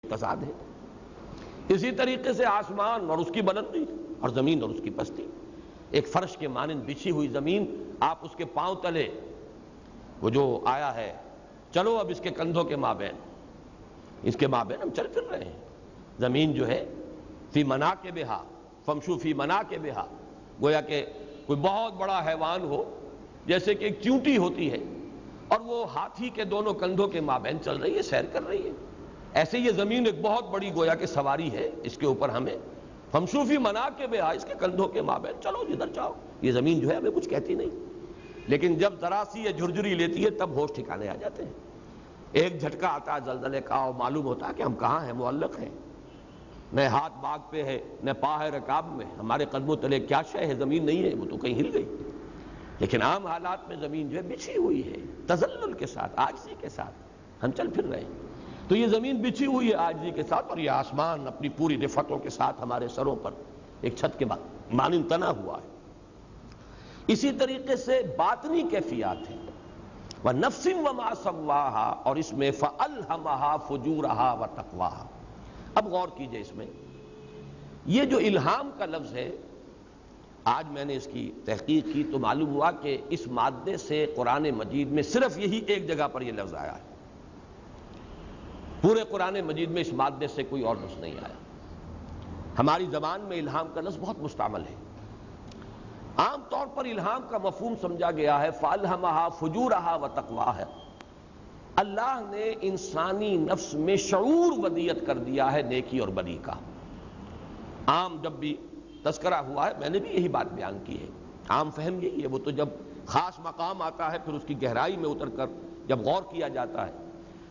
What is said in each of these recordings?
تضاد ہے۔ اسی طریقے سے آسمان اور اس کی بلندی اور زمین اور اس کی پستی، ایک فرش کے مانند بچھی ہوئی زمین، آپ اس کے پاؤں تلے، وہ جو آیا ہے چلو اب اس کے کندھوں کے مابین، اس کے مابین ہم چل پھر رہے ہیں۔ زمین جو ہے فی مناکبہا فامشوا فی مناکبہا، گویا کہ کوئی بہت بڑا حیوان ہو، جیسے کہ ایک چیونٹی ہوتی ہے اور وہ ہاتھی کے دونوں کندھوں کے مابین چل رہی ہے، سیر کر رہی ہے، ایسے یہ زمین ایک بہت بڑی گویا کہ سواری ہے، اس کے اوپر ہمیں فامشوا فی مناکبہا، اس کے کندھوں کے مابین چلو جدھر چاہو۔ یہ زمین جو ہے ہمیں کچھ کہتی نہیں، لیکن جب ذرا سی یہ جھرجھری لیتی ہے تب ہوش ٹھکانے آ جاتے ہیں۔ ایک جھٹکا آتا ہے زلزلے کا اور معلوم ہوتا ہے کہ ہم کہاں ہیں، معلق ہیں، نہ ہاتھ باغ پہ ہے نہ پا ہے رکاب میں، ہمارے قدموں تلے کیا شے ہے، زمین نہیں ہے، وہ تو کہیں ہل گئی۔ لیکن عام حالات میں زمین جو ہے بچھی ہوئی ہے، تذلل کے ساتھ، عاجزی کے ساتھ ہم چل پھر رہے ہیں۔ تو یہ زمین بچھی ہوئی ہے عاجزی کے ساتھ، اور یہ آسمان اپنی پوری رفتوں کے ساتھ ہمارے سروں پر ایک چھت کے مانند تنا ہوا ہے۔ اسی طریقے سے باطنی کیفیات ہیں، وَنَفْسٍ وَمَا سَوَّاهَا، اور اس میں فَأَلْهَمَهَا فُجُورَهَا وَتَقْوَاهَا۔ اب غور کیجئے، اس میں یہ جو الہام کا لفظ ہے، آج میں نے اس کی تحقیق کی تو معلوم ہوا کہ اس مادے سے قرآن مجید میں صرف یہی ایک جگہ پر یہ لفظ آیا ہے، پورے قرآن مجید میں اس مادے سے کوئی اور لفظ نہیں آیا۔ ہماری زبان میں الہام کا لفظ بہت مستعمل ہے، عام طور پر الہام کا مفہوم سمجھا گیا ہے فَأَلْهَمَهَا فُجُورَهَا وَتَقْوَاهَا، اللہ نے انسانی نفس میں شعور ودیت کر دیا ہے نیکی اور بدی کا۔ عام جب بھی تذکرہ ہوا ہے میں نے بھی یہی بات بیان کی ہے، عام فہم یہی ہے، وہ تو جب خاص مقام آتا ہے پھر اس کی گہرائی میں اتر کر جب غور کیا جاتا ہے،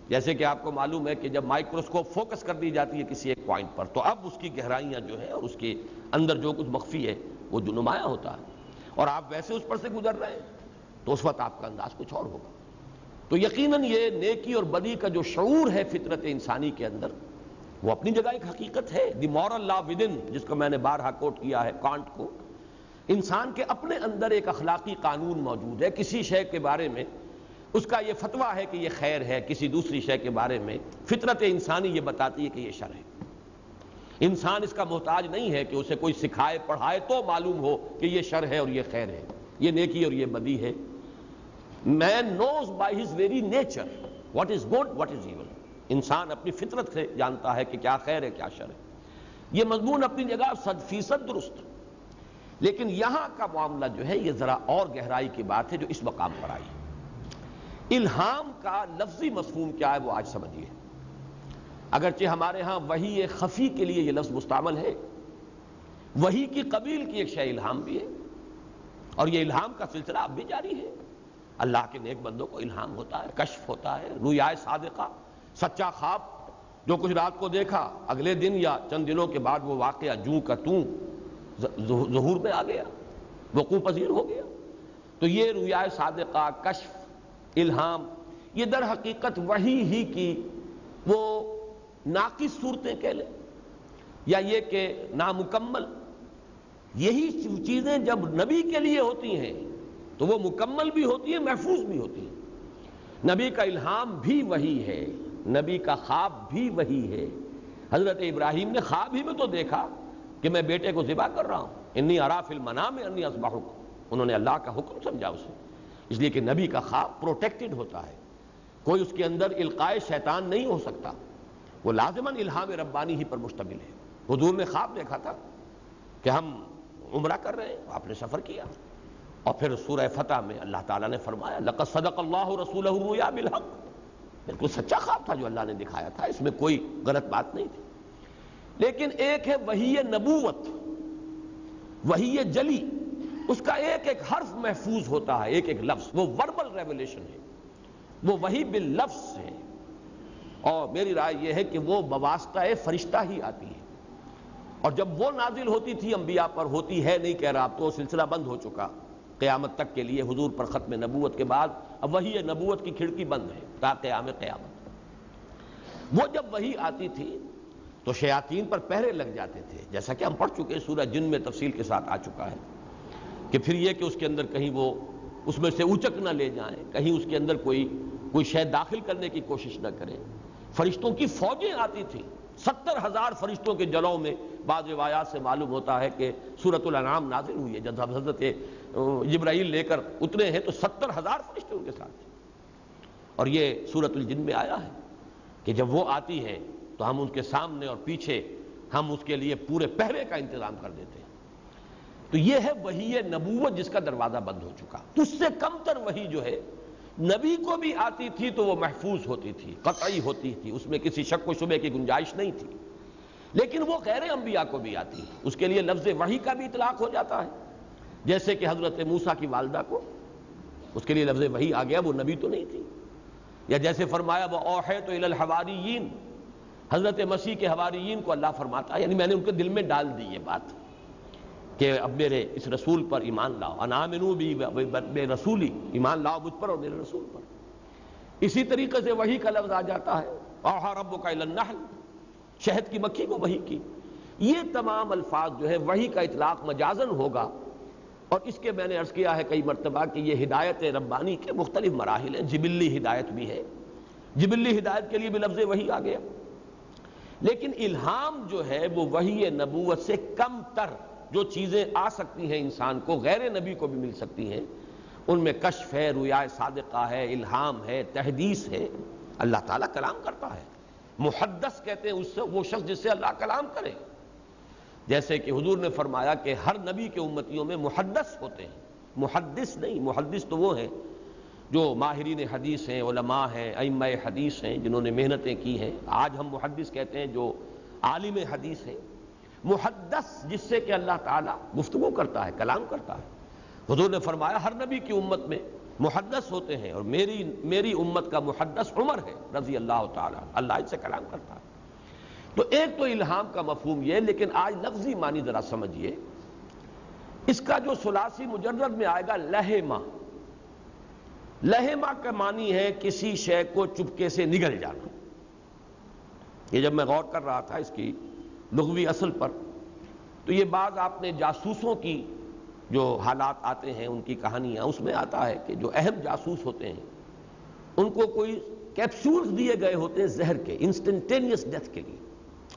جیسے کہ آپ کو معلوم ہے کہ جب مائکروسکوپ فوکس کر دی جاتی ہے کسی ایک پوائنٹ پر تو اب اس کی گہرائیاں جو ہے اور اس کے اندر جو کچھ مخفی ہے وہ جو نمایاں ہوتا ہے، اور آپ ویسے اس پر سے گزر رہے ہیں تو اس وقت آپ کا انداز کچھ اور ہوگا۔ تو یقیناً یہ نیکی اور بدی کا جو شعور ہے فطرت انسانی کے اندر، وہ اپنی جگہ ایک حقیقت ہے، دی مورل لا ودن، جس کو میں نے بارہا کوٹ کیا ہے کانٹ کو، انسان کے اپنے اندر ایک اخلاقی قانون موجود ہے، کسی شے کے بارے میں اس کا یہ فتویٰ ہے کہ یہ خیر ہے، کسی دوسری شے کے بارے میں فطرت انسانی یہ بتاتی ہے کہ یہ شر ہے۔ انسان اس کا محتاج نہیں ہے کہ اسے کوئی سکھائے پڑھائے تو معلوم ہو کہ یہ شر ہے اور یہ خیر ہے، یہ نیکی اور یہ بدی ہے۔ Man knows by his very nature what is good, what is evil۔ انسان اپنی فطرت سے جانتا ہے کہ کیا خیر ہے کیا شر ہے۔ یہ مضمون اپنی جگہ 100% درست، لیکن یہاں کا معاملہ جو ہے یہ ذرا اور گہرائی کی بات ہے جو اس مقام پر آئی۔ الہام کا لفظی مفہوم کیا ہے وہ آج سمجھیے۔ اگرچہ ہمارے ہاں وحی خفی کے لیے یہ لفظ مستعمل ہے، وحی کی قبیل کی ایک شے الہام بھی ہے، اور یہ الہام کا سلسلہ اب بھی جاری ہے۔ اللہ کے نیک بندوں کو الہام ہوتا ہے، کشف ہوتا ہے، رؤیائے صادقہ، سچا خواب، جو کچھ رات کو دیکھا اگلے دن یا چند دنوں کے بعد وہ واقعہ جوں کا توں ظہور میں آ گیا، وقوع پذیر ہو گیا۔ تو یہ رؤیائے صادقہ، کشف، الہام، یہ در حقیقت وحی ہی کی وہ ناقص صورتیں کہہ لیں، یا یہ کہ نامکمل، یہی چیزیں جب نبی کے لیے ہوتی ہیں تو وہ مکمل بھی ہوتی ہیں، محفوظ بھی ہوتی ہیں۔ نبی کا الہام بھی وحی ہے، نبی کا خواب بھی وحی ہے۔ حضرت ابراہیم نے خواب ہی میں تو دیکھا کہ میں بیٹے کو ذبح کر رہا ہوں، انی ارا فی المنام انی اذبحک، انہوں نے اللہ کا حکم سمجھا اسے، اس لیے کہ نبی کا خواب پروٹیکٹڈ ہوتا ہے، کوئی اس کے اندر القائے شیطان نہیں ہو سکتا، وہ لازماً الہام ربانی ہی پر مشتمل ہے۔ حضور نے خواب دیکھا تھا کہ ہم عمرہ کر رہے ہیں، آپ نے سفر کیا، اور پھر سورہ فتح میں اللہ تعالیٰ نے فرمایا لَقَدْ صَدَقَ اللَّهُ رَسُولَهُ الرُّؤْيَا بِالْحَقِّ، بالکل سچا خواب تھا جو اللہ نے دکھایا تھا، اس میں کوئی غلط بات نہیں تھی۔ لیکن ایک ہے وحی نبوت، وحی جلی، اس کا ایک ایک حرف محفوظ ہوتا ہے، ایک ایک لفظ، وہ وربل ریولیشن ہے، وہ وحی باللفظ ہے، اور میری رائے یہ ہے کہ وہ بواسطہ فرشتہ ہی آتی ہے، اور جب وہ نازل ہوتی تھی انبیاء پر، ہوتی ہے نہیں کہہ رہا، اب تو سلسلہ بند ہو چکا قیامت تک کے لیے، حضور پر ختم نبوت کے بعد اب وحی نبوت کی کھڑکی بند ہے تا قیام قیامت۔ وہ جب وحی آتی تھی تو شیاطین پر پہرے لگ جاتے تھے، جیسا کہ ہم پڑھ چکے سورہ جن میں تفصیل کے ساتھ آ چکا ہے، کہ پھر یہ کہ اس کے اندر کہیں وہ اس میں سے اچک نہ لے جائیں، کہیں اس کے اندر کوئی شے داخل کرنے کی کوشش نہ کریں۔ فرشتوں کی فوجیں آتی تھیں 70,000 فرشتوں کے جلوں میں بعض روایات سے معلوم ہوتا ہے کہ سورۃ الانعام نازل ہوئی ہے، جب حضرت جبرائیل لے کر اترے ہیں تو 70,000 فرشتے ان کے ساتھ ہیں۔ اور یہ سورۃ الجن میں آیا ہے کہ جب وہ آتی ہے تو ہم ان کے سامنے اور پیچھے ہم اس کے لیے پورے پہرے کا انتظام کر دیتے ہیں۔ تو یہ ہے وحی نبوت جس کا دروازہ بند ہو چکا۔ اس سے کم تر وحی جو ہے نبی کو بھی آتی تھی تو وہ محفوظ ہوتی تھی، قطعی ہوتی تھی، اس میں کسی شک و شبے کی گنجائش نہیں تھی، لیکن وہ غیر انبیاء کو بھی آتی ہے، اس کے لیے لفظ وحی کا بھی اطلاق ہو جاتا ہے، جیسے کہ حضرت موسیٰ کی والدہ کو اس کے لیے لفظ وحی آ گیا، وہ نبی تو نہیں تھی۔ یا جیسے فرمایا وَأَوْحَيْتُ إِلَى الْحَوَارِيِّينَ، حضرت مسیح کے حواریین کو اللہ فرماتا ہے، یعنی میں نے ان کے دل میں ڈال دی یہ بات کہ اب میرے اس رسول پر ایمان لاؤ، ان آمنوا بی بے رسولی، ایمان لاؤ مجھ پر اور میرے رسول پر۔ اسی طریقے سے وحی کا لفظ آ جاتا ہے اوحیٰ ربک الی النحل، شہد کی مکھی کو وحی کی۔ یہ تمام الفاظ جو ہے وحی کا اطلاق مجازن ہوگا، اور اس کے میں نے عرض کیا ہے کئی مرتبہ کہ یہ ہدایت ربانی کے مختلف مراحل ہیں، جبلی ہدایت بھی ہے، جبلی ہدایت کے لیے بھی لفظ وحی آ گیا، لیکن الہام جو ہے وہ وحی نبوت سے کم تر جو چیزیں آ سکتی ہیں انسان کو، غیر نبی کو بھی مل سکتی ہیں، ان میں کشف ہے، رؤیا صادقہ ہے، الہام ہے، تحدیث ہے۔ اللہ تعالیٰ کلام کرتا ہے، محدث کہتے ہیں اس سے وہ شخص جس سے اللہ کلام کرے، جیسے کہ حضور نے فرمایا کہ ہر نبی کے امتیوں میں محدث ہوتے ہیں، محدث نہیں۔ محدث تو وہ ہیں جو ماہرین حدیث ہیں، علماء ہیں، ائمہ حدیث ہیں، جنہوں نے محنتیں کی ہیں۔ آج ہم محدث کہتے ہیں جو عالم حدیث ہیں۔ محدث جس سے کہ اللہ تعالیٰ گفتگو کرتا ہے، کلام کرتا ہے۔ حضور نے فرمایا ہر نبی کی امت میں محدث ہوتے ہیں، اور میری امت کا محدث عمر ہے رضی اللہ تعالیٰ، اللہ اس سے کلام کرتا ہے۔ تو ایک تو الہام کا مفہوم یہ، لیکن آج لفظی معنی ذرا سمجھیے، اس کا جو ثلاثی مجرد میں آئے گا لہما، لہما کا معنی ہے کسی شے کو چپکے سے نگل جانا۔ یہ جب میں غور کر رہا تھا اس کی لغوی اصل پر، تو یہ بعض آپ نے جاسوسوں کی جو حالات آتے ہیں ان کی کہانیاں، اس میں آتا ہے کہ جو اہم جاسوس ہوتے ہیں ان کو کوئی کیپسولز دیے گئے ہوتے ہیں زہر کے، انسٹنٹینیس ڈیتھ کے لیے،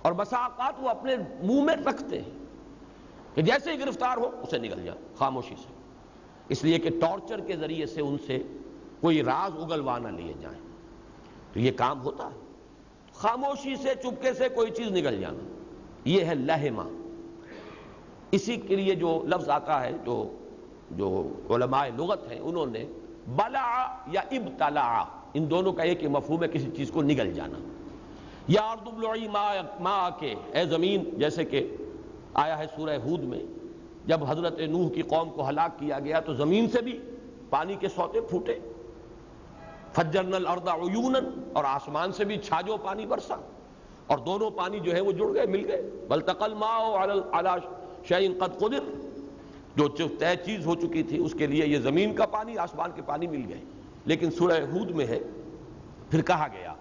اور بسا اوقات وہ اپنے منہ میں رکھتے ہیں کہ جیسے ہی گرفتار ہو اسے نگل جائے خاموشی سے، اس لیے کہ ٹارچر کے ذریعے سے ان سے کوئی راز اگلوا نہ لیے جائیں۔ تو یہ کام ہوتا ہے، خاموشی سے چپکے سے کوئی چیز نگل جانا، یہ ہے لہما۔ اسی کے لیے جو لفظ آتا ہے جو علماء لغت ہیں انہوں نے بلع یا ابتلع، ان دونوں کا ایک ہی مفہوم ہے، کسی چیز کو نگل جانا۔ یا ارض ابلعی ماء کے، اے زمین، جیسے کہ آیا ہے سورہ ہود میں، جب حضرت نوح کی قوم کو ہلاک کیا گیا تو زمین سے بھی پانی کے سوتے پھوٹے، فجرنا الارض عیونا، اور آسمان سے بھی چھاجو پانی برسا، اور دونوں پانی جو ہے وہ جڑ گئے، مل گئے۔ والتقى الماء على شيء قد قدر، جو طے چیز ہو چکی تھی اس کے لیے یہ زمین کا پانی، آسمان کے پانی مل گئے۔ لیکن سورہ ہود میں ہے پھر کہا گیا،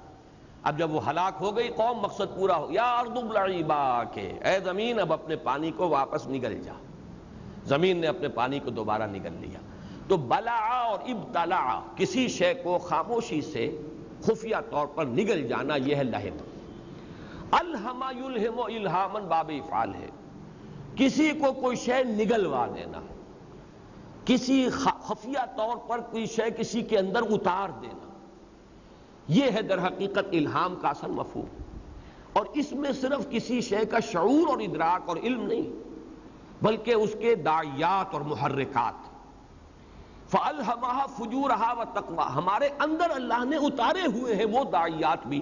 اب جب وہ ہلاک ہو گئی قوم، مقصد پورا ہو، یا ارض ابلعی ماءک، اے زمین اب اپنے پانی کو واپس نگل جا۔ زمین نے اپنے پانی کو دوبارہ نگل لیا۔ تو بلع اور ابتلع، کسی شے کو خاموشی سے خفیہ طور پر نگل جانا، یہ ہے لہم۔ الہم یلہم الہاما باب افعال ہے، کسی کو کوئی شے نگلوا دینا، کسی خفیہ طور پر کوئی شے کسی کے اندر اتار دینا، یہ ہے در حقیقت الہام کا اصل مفہوم۔ اور اس میں صرف کسی شے کا شعور اور ادراک اور علم نہیں، بلکہ اس کے داعیات اور محرکات۔ فَأَلْهَمَهَا فُجُورَهَا وَتَقْوَاهَا، ہمارے اندر اللہ نے اتارے ہوئے ہیں وہ داعیات بھی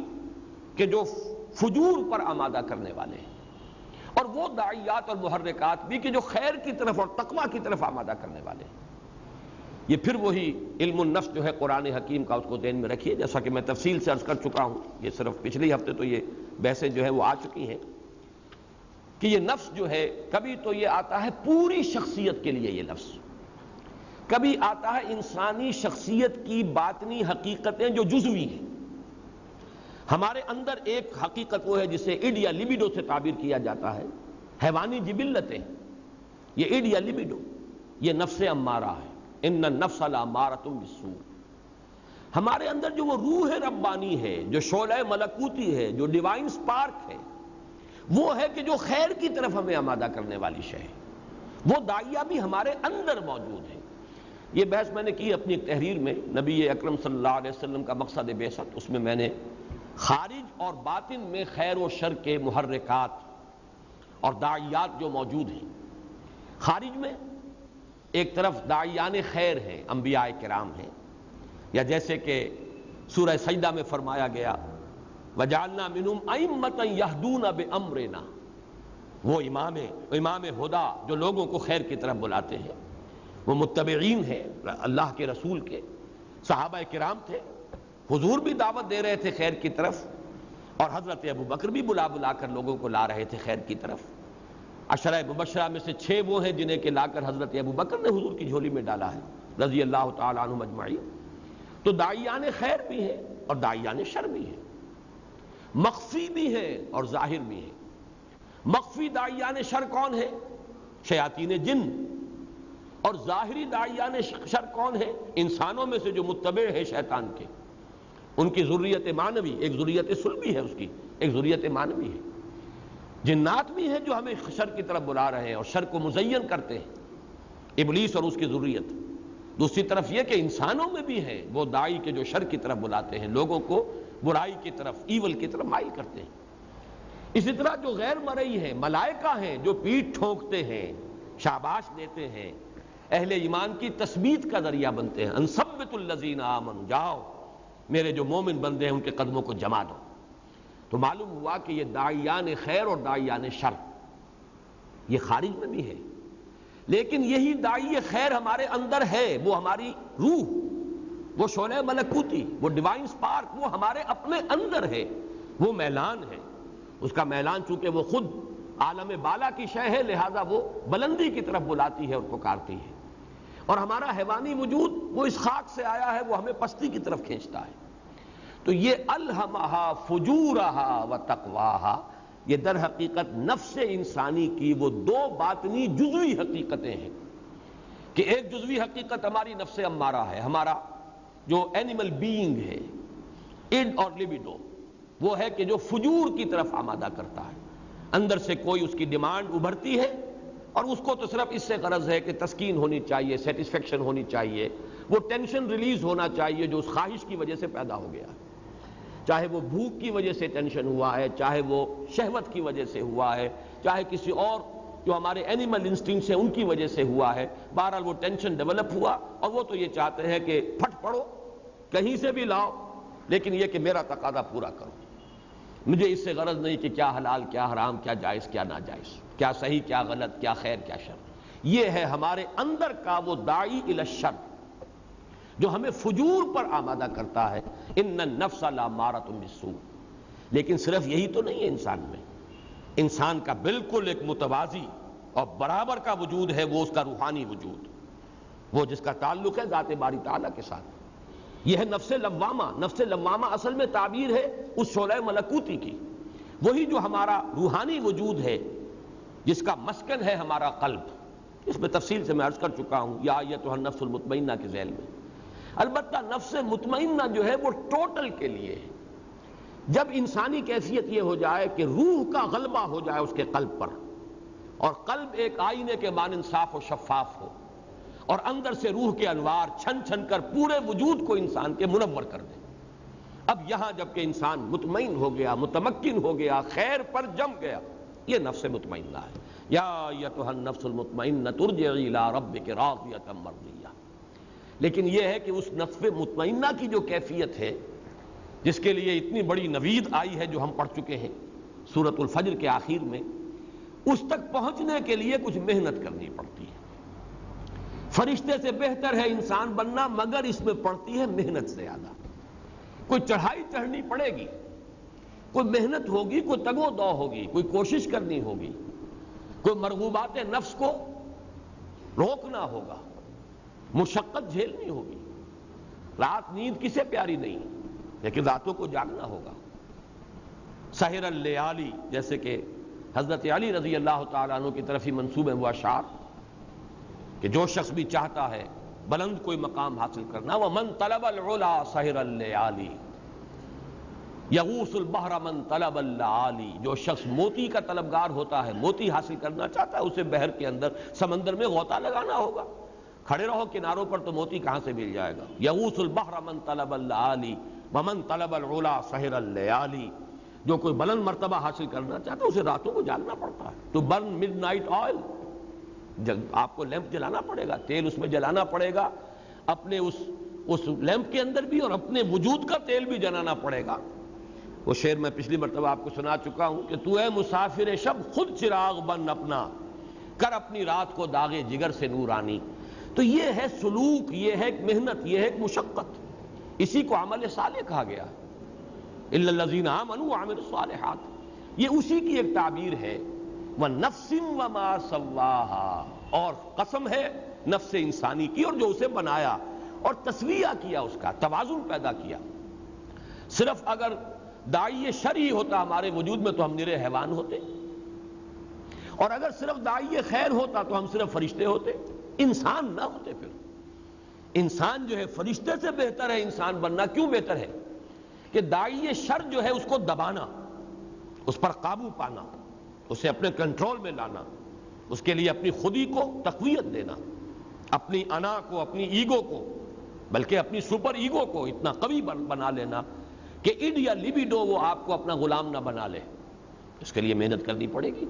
کہ جو فجور پر آمادہ کرنے والے ہیں، اور وہ داعیات اور محرکات بھی کہ جو خیر کی طرف اور تقویٰ کی طرف آمادہ کرنے والے ہیں۔ یہ پھر وہی علم النفس جو ہے قرآن حکیم کا، اس کو ذہن میں رکھیے، جیسا کہ میں تفصیل سے عرض کر چکا ہوں، یہ صرف پچھلے ہفتے تو یہ بحثیں جو ہے وہ آ چکی ہیں کہ یہ نفس جو ہے کبھی تو یہ آتا ہے پوری شخصیت کے لیے، یہ لفظ کبھی آتا ہے انسانی شخصیت کی باطنی حقیقتیں جو جزوی ہیں۔ ہمارے اندر ایک حقیقت وہ ہے جسے اڈ یا لیبیڈو سے تعبیر کیا جاتا ہے، حیوانی جبلتیں، یہ اڈ یا لیبیڈو، یہ نفس امارہ ہے، ان النفس لامارۃ بالسوء۔ ہمارے اندر جو وہ روح ربانی ہے، جو شعلہ ملکوتی ہے، جو ڈیوائن سپارک ہے، وہ ہے کہ جو خیر کی طرف ہمیں آمادہ کرنے والی شے ہے، وہ داعیہ بھی ہمارے اندر موجود ہے۔ یہ بحث میں نے کی اپنی ایک تحریر میں، نبی اکرم صلی اللہ علیہ وسلم کا مقصد بعثت، اس میں میں نے خارج اور باطن میں خیر و شر کے محرکات اور داعیات جو موجود ہیں۔ خارج میں ایک طرف داعیان خیر ہیں، انبیاء کرام ہیں، یا جیسے کہ سورہ سجدہ میں فرمایا گیا وَجَعَلْنَا مِنْهُمْ أَئِمَّةً يَهْدُونَ بِأَمْرِنَا، وہ امام ہدا جو لوگوں کو خیر کی طرف بلاتے ہیں، وہ متبعین ہیں اللہ کے رسول کے، صحابہ کرام تھے، حضور بھی دعوت دے رہے تھے خیر کی طرف، اور حضرت ابو بکر بھی بلا بلا کر لوگوں کو لا رہے تھے خیر کی طرف۔ عشرہ مبشرہ میں سے 6 وہ ہیں جنہیں کہ لا کر حضرت ابو بکر نے حضور کی جھولی میں ڈالا ہے رضی اللہ تعالی عنہم اجمعین۔ تو داعیان خیر بھی ہیں اور داعیان شر بھی ہیں، مخفی بھی ہیں اور ظاہر بھی ہیں۔ مخفی داعیان شر کون ہیں؟ شیاطین جن۔ اور ظاہری داعیان شر کون ہیں؟ انسانوں میں سے جو متبع ہے شیطان کے، ان کی ذریت معنوی، ایک ذریت صلبی ہے اس کی، ایک ذریت معنوی ہے۔ جنات بھی ہیں جو ہمیں شر کی طرف بلا رہے ہیں اور شر کو مزین کرتے ہیں، ابلیس اور اس کی ذریت۔ دوسری طرف یہ کہ انسانوں میں بھی ہیں وہ داعی کے جو شر کی طرف بلاتے ہیں، لوگوں کو برائی کی طرف، ایول کی طرف مائل کرتے ہیں۔ اسی طرح جو غیر مرئی ہیں، ملائکہ ہیں جو پیٹھ ٹھونکتے ہیں، شاباش دیتے ہیں، اہل ایمان کی تثبیت کا ذریعہ بنتے ہیں۔ انثبت الذین آمنوا، جاؤ میرے جو مومن بندے ہیں ان کے قدموں کو جما دو۔ تو معلوم ہوا کہ یہ داعیان خیر اور داعیان شر یہ خارج میں بھی ہے، لیکن یہی داعی خیر ہمارے اندر ہے، وہ ہماری روح، وہ شعلہ ملکوتی، وہ ڈیوائن سپارک، وہ ہمارے اپنے اندر ہے، وہ میلان ہے۔ اس کا میلان چونکہ وہ خود عالم بالا کی شے ہے، لہذا وہ بلندی کی طرف بلاتی ہے اور پکارتی ہے، اور ہمارا حیوانی وجود وہ اس خاک سے آیا ہے، وہ ہمیں پستی کی طرف کھینچتا ہے۔ تو یہ الہمہا فجورہا و تقواہا، یہ در حقیقت نفس انسانی کی وہ 2 باطنی جزوی حقیقتیں ہیں، کہ ایک جزوی حقیقت ہماری نفس امارہ ہے، ہمارا جو اینیمل بینگ ہے، اڈ اور لیبیڈو، وہ ہے کہ جو فجور کی طرف آمادہ کرتا ہے۔ اندر سے کوئی اس کی ڈیمانڈ ابھرتی ہے اور اس کو تو صرف اس سے غرض ہے کہ تسکین ہونی چاہیے، سیٹسفیکشن ہونی چاہیے، وہ ٹینشن ریلیز ہونا چاہیے جو اس خواہش کی وجہ سے پیدا ہو گیا ہے، چاہے وہ بھوک کی وجہ سے ٹینشن ہوا ہے، چاہے وہ شہوت کی وجہ سے ہوا ہے، چاہے کسی اور جو ہمارے اینیمل انسٹنکٹس ہیں ان کی وجہ سے ہوا ہے، بہرحال وہ ٹینشن ڈیولپ ہوا، اور وہ تو یہ چاہتے ہیں کہ پھٹ پڑو، کہیں سے بھی لاؤ، لیکن یہ کہ میرا تقاضا پورا کرو، مجھے اس سے غرض نہیں کہ کیا حلال کیا حرام، کیا جائز کیا ناجائز، کیا صحیح کیا غلط، کیا خیر کیا شر۔ یہ ہے ہمارے اندر کا وہ داعی الی الشر جو ہمیں فجور پر آمادہ کرتا ہے۔ ان النفس لامارۃ بالسوء۔ لیکن صرف یہی تو نہیں ہے انسان میں، انسان کا بالکل ایک متوازی اور برابر کا وجود ہے، وہ اس کا روحانی وجود، وہ جس کا تعلق ہے ذات باری تعالیٰ کے ساتھ۔ یہ ہے نفس لوامہ۔ نفس لوامہ اصل میں تعبیر ہے اس شعلہ ملکوتی کی، وہی جو ہمارا روحانی وجود ہے، جس کا مسکن ہے ہمارا قلب۔ اس میں تفصیل سے میں عرض کر چکا ہوں، یا ایتھا النفس المطمئنہ کے ذیل میں۔ البتہ نفس مطمئنہ جو ہے وہ ٹوٹل کے لیے ہے۔ جب انسانی کیفیت یہ ہو جائے کہ روح کا غلبہ ہو جائے اس کے قلب پر، اور قلب ایک آئینے کے مانند صاف و شفاف ہو، اور اندر سے روح کے انوار چھن چھن کر پورے وجود کو انسان کے منور کر دے۔ اب یہاں جب کہ انسان مطمئن ہو گیا، متمکن ہو گیا، خیر پر جم گیا، یہ نفس مطمئنہ ہے۔ یا ایتھا النفس المطمئنہ ارجعی الی ربک راضیۃ مرضیہ۔ لیکن یہ ہے کہ اس نفس مطمئنہ کی جو کیفیت ہے، جس کے لیے اتنی بڑی نوید آئی ہے جو ہم پڑھ چکے ہیں سورۃ الفجر کے آخر میں، اس تک پہنچنے کے لیے کچھ محنت کرنی پڑتی ہے۔ فرشتے سے بہتر ہے انسان بننا، مگر اس میں پڑتی ہے محنت زیادہ۔ کوئی چڑھائی چڑھنی پڑے گی، کوئی محنت ہوگی، کوئی تگ و دو ہوگی، کوئی کوشش کرنی ہوگی، کوئی مرغوبات نفس کو روکنا ہوگا، مشقت جھیلنی ہوگی۔ رات نیند کسے پیاری نہیں، لیکن راتوں کو جاگنا ہوگا۔ سحر اللیالی، جیسے کہ حضرت علی رضی اللہ تعالیٰ عنہ کی طرف ہی منسوب ہے وہ اشعار، کہ جو شخص بھی چاہتا ہے بلند کوئی مقام حاصل کرنا، وَمَن طَلَبَ الْعُلَا سَحِرَ اللَّيَالِي، یغوث البحر من طلب اللآلی، جو شخص موتی کا طلبگار ہوتا ہے، موتی حاصل کرنا چاہتا ہے، اسے بحر کے اندر سمندر میں غوطہ لگانا ہوگا. کھڑے رہو کناروں پر تو موتی کہاں سے مل جائے گا. یغوث البحر من طلب اللآلی ومن طلب العلا سہر اللیالی، جو کوئی بلند مرتبہ حاصل کرنا چاہتا ہے اسے راتوں کو جاگنا پڑتا ہے. To burn midnight oil, آپ کو لیمپ جلانا پڑے گا، تیل اس میں جلانا پڑے گا، اپنے اس لیمپ کے اندر بھی اور اپنے وجود کا تیل بھی جلانا پڑے گا. وہ شعر میں پچھلی مرتبہ آپ کو سنا چکا ہوں کہ تو اے مسافر شب خود چراغ بن اپنا، کر اپنی رات کو داغے جگر سے نورانی. تو یہ ہے سلوک، یہ ہے ایک محنت، یہ ہے ایک مشقت. اسی کو عمل صالح کہا گیا، الا الذین آمنوا وعملوا الصالحات. یہ اسی کی ایک تعبیر ہے. وَنَفْسٍ وَمَا سَوَّاهَا، اور قسم ہے نفس انسانی کی اور جو اسے بنایا اور تسویہ کیا، اس کا توازن پیدا کیا. صرف اگر داعی شر ہی ہوتا ہمارے وجود میں تو ہم نرے حیوان ہوتے، اور اگر صرف داعی خیر ہوتا تو ہم صرف فرشتے ہوتے، انسان نہ ہوتے. پھر انسان جو ہے فرشتے سے بہتر ہے. انسان بننا کیوں بہتر ہے؟ کہ داعی شر جو ہے اس کو دبانا، اس پر قابو پانا، اسے اپنے کنٹرول میں لانا، اس کے لیے اپنی خودی کو تقویت دینا، اپنی انا کو، اپنی ایگو کو، بلکہ اپنی سپر ایگو کو اتنا قوی بنا لینا کہ اڈ یا لیبیڈو وہ آپ کو اپنا غلام نہ بنا لے. اس کے لیے محنت کرنی پڑے گی.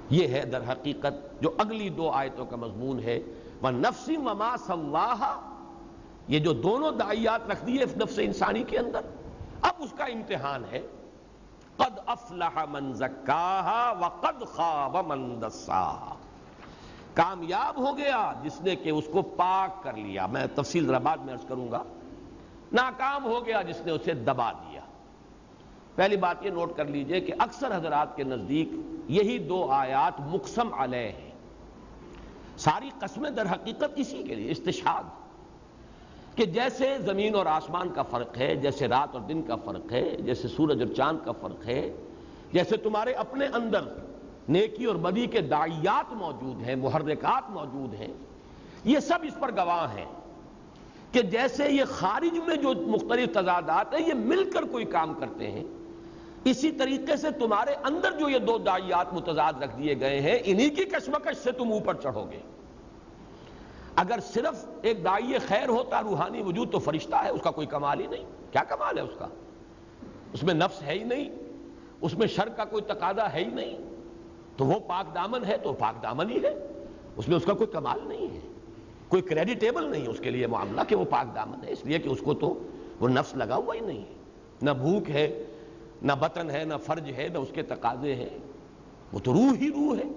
یہ ہے در حقیقت جو اگلی دو آیتوں کا مضمون ہے. وَنَفْسٍ وَمَا سَوَّاهَا، یہ جو دونوں داعیات رکھ دیے نفس انسانی کے اندر، اب اس کا امتحان ہے. قد افلح من زکاها وقد خاب من دساها، کامیاب ہو گیا جس نے کہ اس کو پاک کر لیا. میں تفصیل ذرا بعد میں عرض کروں گا. ناکام ہو گیا جس نے اسے دبا دیا. پہلی بات یہ نوٹ کر لیجئے کہ اکثر حضرات کے نزدیک یہی دو آیات مقسم علیہ ہیں. ساری قسمیں در حقیقت اسی کے لیے استشہاد، کہ جیسے زمین اور آسمان کا فرق ہے، جیسے رات اور دن کا فرق ہے، جیسے سورج اور چاند کا فرق ہے، جیسے تمہارے اپنے اندر نیکی اور بدی کے داعیات موجود ہیں، محرکات موجود ہیں، یہ سب اس پر گواہ ہیں کہ جیسے یہ خارج میں جو مختلف تضادات ہیں یہ مل کر کوئی کام کرتے ہیں، اسی طریقے سے تمہارے اندر جو یہ دو داعیات متضاد رکھ دیے گئے ہیں، انہی کی کشمکش سے تم اوپر چڑھو گے. اگر صرف ایک داعی خیر ہوتا روحانی وجود تو فرشتہ ہے، اس کا کوئی کمال ہی نہیں. کیا کمال ہے اس کا؟ اس میں نفس ہے ہی نہیں، اس میں شر کا کوئی تقاضا ہے ہی نہیں. تو وہ پاک دامن ہے تو پاک دامن ہی ہے، اس میں اس کا کوئی کمال نہیں ہے، کوئی کریڈیٹیبل نہیں اس کے لیے معاملہ کہ وہ پاک دامن ہے، اس لیے کہ اس کو تو وہ نفس لگا ہوا ہی نہیں ہے. نہ بھوک ہے، نہ بطن ہے، نہ فرج ہے، نہ اس کے تقاضے ہیں. وہ تو روح ہی روح ہے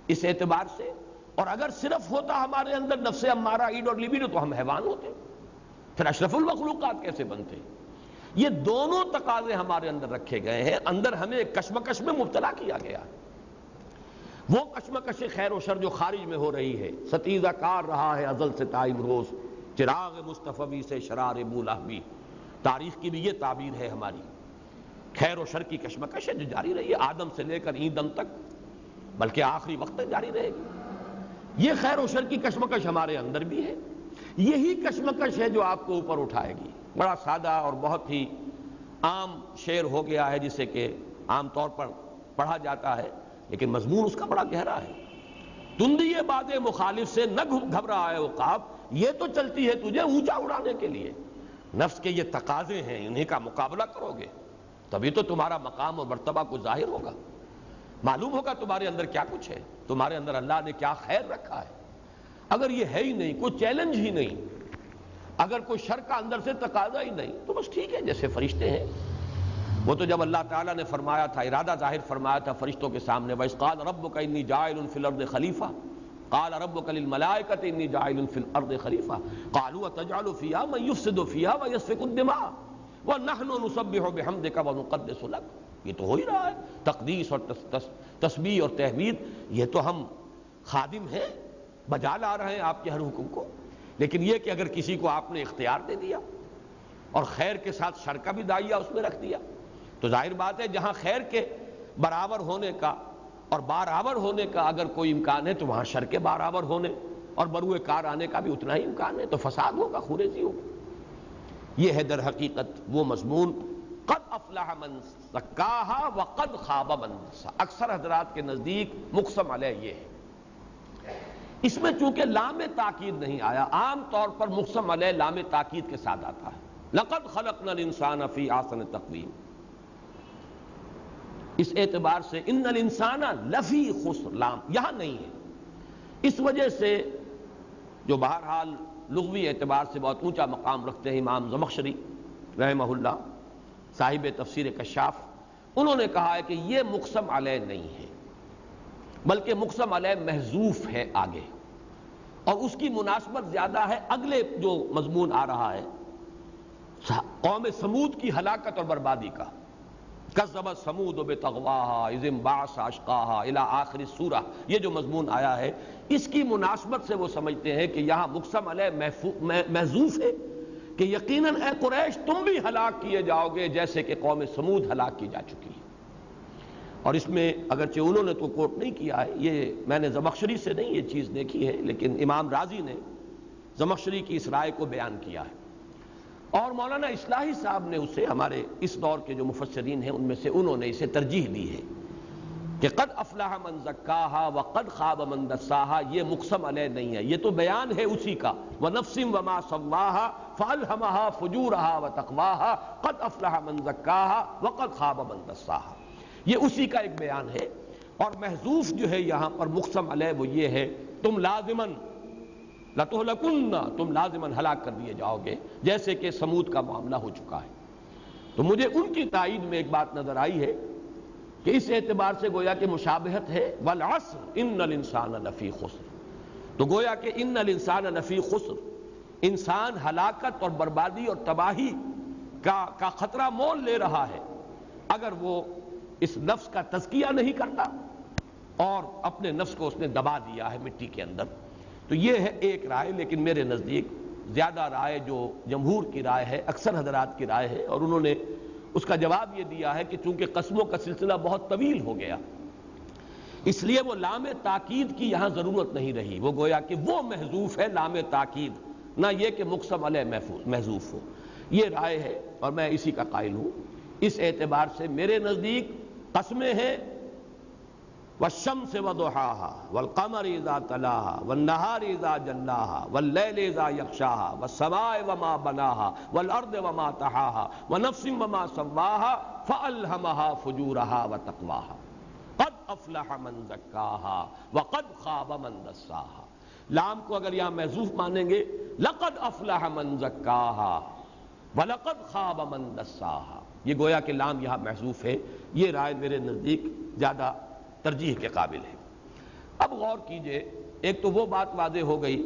اس اعتبار سے. اور اگر صرف ہوتا ہمارے اندر نفس امارہ، ایڈ اور لیبیڈو تو ہم حیوان ہوتے، پھر اشرف المخلوقات کیسے بنتے؟ یہ دونوں تقاضے ہمارے اندر رکھے گئے ہیں. اندر ہمیں ایک کشمکش میں مبتلا کیا گیا. وہ کشمکش خیر و شر جو خارج میں ہو رہی ہے، ستیزہ کار رہا ہے ازل سے تائب روز، چراغ مصطفی سے شرار بولہبی. تاریخ کی بھی یہ تعبیر ہے ہماری. خیر و شر کی کشمکش ہے جو جاری رہی ہے آدم سے لے کر این دم تک، بلکہ آخری وقت تک جاری رہے گی. یہ خیر و شر کی کشمکش ہمارے اندر بھی ہے. یہی کشمکش ہے جو آپ کو اوپر اٹھائے گی. بڑا سادہ اور بہت ہی عام شعر ہو گیا ہے جسے کہ عام طور پر پڑھا جاتا ہے، لیکن مضمون اس کا بڑا گہرا ہے. تندی باد مخالف سے نہ گھبرا ہے عقاب، یہ تو چلتی ہے تجھے اونچا اڑانے کے لیے. نفس کے یہ تقاضے ہیں، انہیں کا مقابلہ کرو گے تبھی تو تمہارا مقام اور مرتبہ کو ظاہر ہوگا، معلوم ہوگا تمہارے اندر کیا کچھ ہے، تمہارے اندر اللہ نے کیا خیر رکھا ہے. اگر یہ ہے ہی نہیں، کوئی چیلنج ہی نہیں، اگر کوئی شر کا اندر سے تقاضا ہی نہیں، تو بس ٹھیک ہے جیسے فرشتے ہیں. وہ تو جب اللہ تعالیٰ نے فرمایا تھا، ارادہ ظاہر فرمایا تھا فرشتوں کے سامنے، وَإِذْ قَالَ رَبُّكَ إِنِّي جَاعِلٌ فِي الْأَرْضِ خَلِيفَةً قَالَ رَبُّكَ لِلْمَلَائِكَةِ إِنِّي جَاعِلٌ فِي الْأَرْضِ خَلِيفَةً قَالُوا أَتَجْعَلُ فِيهَا مَن يُفْسِدُ فِيهَا وَيَسْفِكُ الدِّمَاءَ وَنَحْنُ نُسَبِّحُ بِحَمْدِكَ وَنُقَدِّسُ لَكَ. یہ تو ہو ہی رہا ہے، تقدیس اور تسبیح اور تحمید، یہ تو ہم خادم ہیں، بجا لا رہے ہیں آپ کے ہر حکم کو. لیکن یہ کہ اگر کسی کو آپ نے اختیار دے دیا اور خیر کے ساتھ شر کا بھی داعیہ اس میں رکھ دیا، تو ظاہر بات ہے جہاں خیر کے برابر ہونے کا اور برابر ہونے کا اگر کوئی امکان ہے تو وہاں شر کے برابر ہونے اور بروئے کار آنے کا بھی اتنا ہی امکان ہے. تو فساد ہوگا، خوریزی ہوگی. یہ ہے در حقیقت وہ مضمون قد افلح من زکاہا وقد خاب من دساہا. اکثر حضرات کے نزدیک مقسم علیہ یہ ہے. اس میں چونکہ لام تاکید نہیں آیا، عام طور پر مقسم علیہ لام تاکید کے ساتھ آتا ہے. لقد خلقنا الانسان فی احسن تقویم. اس اعتبار سے ان الانسان لفی خسر لام یہاں نہیں ہے. اس وجہ سے جو بہرحال لغوی اعتبار سے بہت اونچا مقام رکھتے ہیں امام زمخشری رحمہ اللہ صاحب تفسیر کشاف، انہوں نے کہا ہے کہ یہ مقسم علیہ نہیں ہے، بلکہ مقسم علیہ محذوف ہے آگے، اور اس کی مناسبت زیادہ ہے اگلے جو مضمون آ رہا ہے قوم سمود کی ہلاکت اور بربادی کا. کذبت ثمود بطغواہا اذ انبعث اشقاہا الی آخر سورہ، یہ جو مضمون آیا ہے اس کی مناسبت سے وہ سمجھتے ہیں کہ یہاں مقسم علیہ محذوف ہے کہ یقیناً اے قریش تم بھی ہلاک کیے جاؤ گے جیسے کہ قوم سمود ہلاک کی جا چکی ہے. اور اس میں اگرچہ انہوں نے تو کوٹ نہیں کیا ہے، یہ میں نے زمخشری سے نہیں یہ چیز دیکھی ہے، لیکن امام رازی نے زمخشری کی اس رائے کو بیان کیا ہے. اور مولانا اصلاحی صاحب نے اسے، ہمارے اس دور کے جو مفسرین ہیں ان میں سے انہوں نے اسے ترجیح دی ہے کہ قد افلح من زکاہا وقد خاب من دساہا یہ مقسم علیہ نہیں ہے، یہ تو بیان ہے اسی کا. وَنَفْسٍ وَمَا سَوَّاهَا فَأَلْهَمَهَا فُجُورَهَا وَتَقْوَاهَا قَدْ أَفْلَحَ مَن زَكَّاهَا وَقَدْ خَابَ مَن دَسَّاهَا. یہ اسی کا ایک بیان ہے. اور محذوف جو ہے یہاں پر مقسم علیہ وہ یہ ہے تم لازماً لَتُهْلَكُنَّ، تم لازماً ہلاک کر دیے جاؤ گے جیسے کہ سمود کا معاملہ ہو چکا ہے. تو مجھے ان کی تائید میں ایک بات نظر آئی ہے کہ اس اعتبار سے گویا کہ مشابہت ہے والعصر ان الانسان لفی خسر. تو گویا کہ ان الانسان لفی خسر، انسان ہلاکت اور بربادی اور تباہی کا خطرہ مول لے رہا ہے اگر وہ اس نفس کا تزکیہ نہیں کرتا اور اپنے نفس کو اس نے دبا دیا ہے مٹی کے اندر. تو یہ ہے ایک رائے، لیکن میرے نزدیک زیادہ رائے جو جمہور کی رائے ہے، اکثر حضرات کی رائے ہے، اور انہوں نے اس کا جواب یہ دیا ہے کہ چونکہ قسموں کا سلسلہ بہت طویل ہو گیا اس لیے وہ لام تاکید کی یہاں ضرورت نہیں رہی. وہ گویا کہ وہ محذوف ہے لام تاکید، نہ یہ کہ مقسم علیہ محذوف ہو. یہ رائے ہے اور میں اسی کا قائل ہوں. اس اعتبار سے میرے نزدیک قسمیں ہیں والشمس وضحاها والقمر اذا تلاها والنهار اذا جلاها والليل اذا يغشاها والسماء وما بناها والارض وما طحاها ونفس وما سواها فالهمها فجورها وتقواها قد افلح من زكاها وقد خاب من دساها. لام کو اگر یہاں محذوف مانیں گے لقد افلح من زكاها ولقد خاب من دساها، یہ گویا کہ لام یہاں محذوف ہے. یہ رائے میرے نزدیک زیادہ ترجیح کے قابل ہے. اب غور کیجئے، ایک تو وہ بات واضح ہو گئی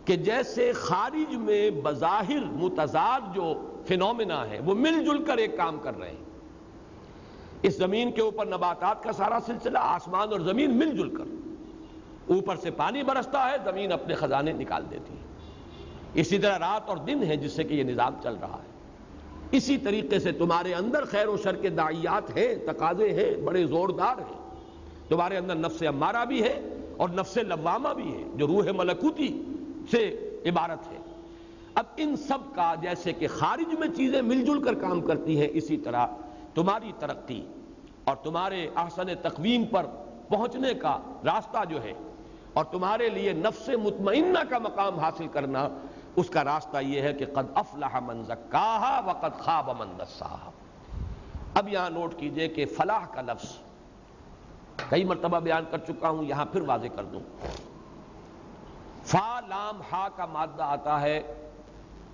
کہ جیسے خارج میں بظاہر متضاد جو فینومینا ہے وہ مل جل کر ایک کام کر رہے ہیں. اس زمین کے اوپر نباتات کا سارا سلسلہ، آسمان اور زمین مل جل کر، اوپر سے پانی برستا ہے، زمین اپنے خزانے نکال دیتی ہے. اسی طرح رات اور دن ہے جس سے کہ یہ نظام چل رہا ہے. اسی طریقے سے تمہارے اندر خیر و شر کے داعیات ہیں، تقاضے ہیں، بڑے زوردار ہیں. تمہارے اندر نفس امارہ بھی ہے اور نفس لوامہ بھی ہے جو روح ملکوتی سے عبارت ہے. اب ان سب کا جیسے کہ خارج میں چیزیں مل جل کر کام کرتی ہیں، اسی طرح تمہاری ترقی اور تمہارے احسن تقویم پر پہنچنے کا راستہ جو ہے اور تمہارے لیے نفس مطمئنہ کا مقام حاصل کرنا، اس کا راستہ یہ ہے کہ قد افلح من زکاہا وقد خاب من دساہا. اب یہاں نوٹ کیجئے کہ فلاح کا لفظ کئی مرتبہ بیان کر چکا ہوں، یہاں پھر واضح کر دوں. فا لام ہا کا مادہ آتا ہے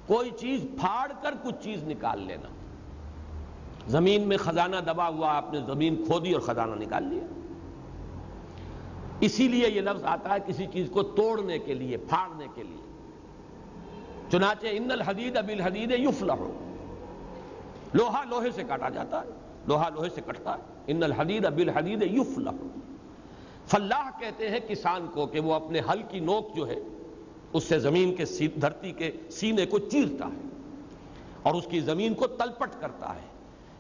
کوئی چیز پھاڑ کر کچھ چیز نکال لینا. زمین میں خزانہ دبا ہوا، آپ نے زمین کھودی اور خزانہ نکال لیا. اسی لیے یہ لفظ آتا ہے کسی چیز کو توڑنے کے لیے، پھاڑنے کے لیے. چنانچہ ان الحدید بالحدید یفلح، لوہا لوہے سے کاٹا جاتا ہے، لوہا لوہے سے کٹتا ہے. ان الحدید بالحدید یفلح. فلاح کہتے ہیں کسان کو کہ وہ اپنے ہل کی نوک جو ہے اس سے زمین کے دھرتی کے سینے کو چیرتا ہے اور اس کی زمین کو تلپٹ کرتا ہے.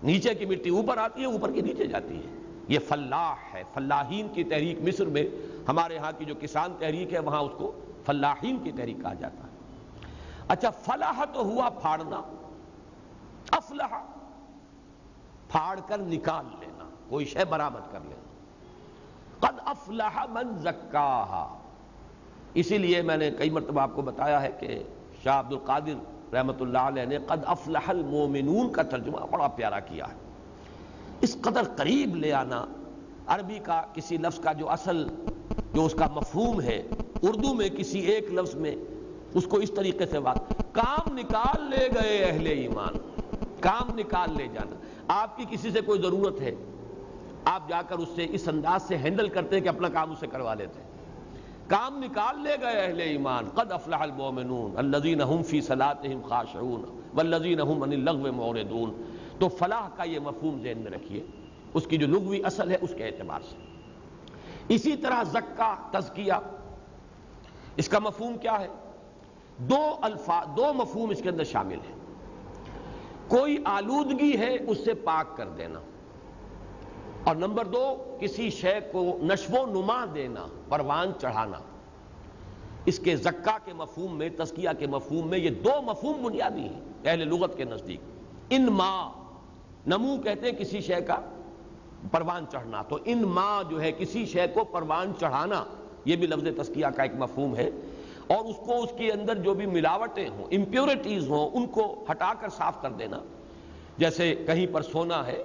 نیچے کی مٹی اوپر آتی ہے، اوپر کی نیچے جاتی ہے. یہ فلاح ہے. فلاحین کی تحریک مصر میں، ہمارے ہاں کی جو کسان تحریک ہے وہاں اس کو فلاحین کی تحریک کہا جاتا ہے. اچھا، فلاح تو ہوا پھاڑنا، افلح پھاڑ کر نکال لینا، کوئی شے برآمد کر لینا۔ قد افلح من زکاہا، اسی لیے میں نے کئی مرتبہ آپ کو بتایا ہے کہ شاہ عبد القادر رحمۃ اللہ علیہ نے قد افلح المومنون کا ترجمہ بڑا پیارا کیا ہے۔ اس قدر قریب لے آنا عربی کا کسی لفظ کا جو اصل جو اس کا مفہوم ہے، اردو میں کسی ایک لفظ میں اس کو اس طریقے سے بات، کام نکال لے گئے اہل ایمان، کام نکال لے جانا۔ آپ کی کسی سے کوئی ضرورت ہے، آپ جا کر اس سے اس انداز سے ہینڈل کرتے ہیں کہ اپنا کام اس سے کروا لیتے ہیں۔ کام نکال لے گئے اہل ایمان، قد افلح المؤمنون الذین هم فی صلاتهم خاشعون والذین هم عن اللغو معرضون۔ تو فلاح کا یہ مفہوم ذہن میں رکھیے، اس کی جو لغوی اصل ہے اس کے اعتبار سے۔ اسی طرح زکا، تزکیہ، اس کا مفہوم کیا ہے؟ دو مفہوم اس کے اندر شامل ہیں۔ کوئی آلودگی ہے اس سے پاک کر دینا، اور نمبر دو کسی شے کو نشو و نما دینا، پروان چڑھانا۔ اس کے زکا کے مفہوم میں، تزکیہ کے مفہوم میں یہ دو مفہوم بنیادی ہیں اہل لغت کے نزدیک۔ انما، نمو کہتے ہیں کسی شے کا پروان چڑھنا، تو انما جو ہے کسی شے کو پروان چڑھانا، یہ بھی لفظ تزکیہ کا ایک مفہوم ہے۔ اور اس کو، اس کے اندر جو بھی ملاوٹیں ہوں، امپیورٹیز ہوں، ان کو ہٹا کر صاف کر دینا۔ جیسے کہیں پر سونا ہے،